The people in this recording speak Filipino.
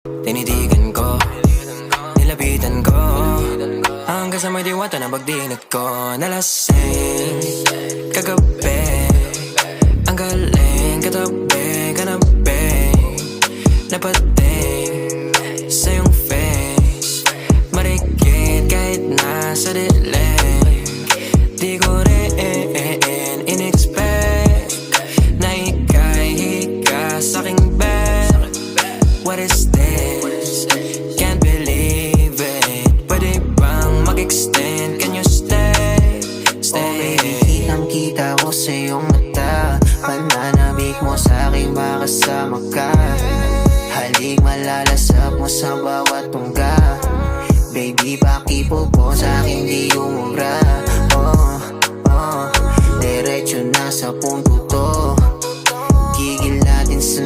Tinitigan ko, nilapitan ko, hanggang sa may diwata na pagdinig ko. Nalasing kagabi, ang galing katabi, kanabi, napating sa iyong face, marikit kahit nasa dilim. Di ko rin in-expect na ika'y higa sa'king bed. What is this? Can't believe it. Pwede bang mag-extend? Can you stay? Stay. Oh baby, kitang-kita ko sa iyong mata. Pananabik mo sa'king makasama ka. Halik malalasap mo sa bawat tungga. Baby, pakipo po sa'king di umubra. Diretso na sa punto to. Gigil natin sa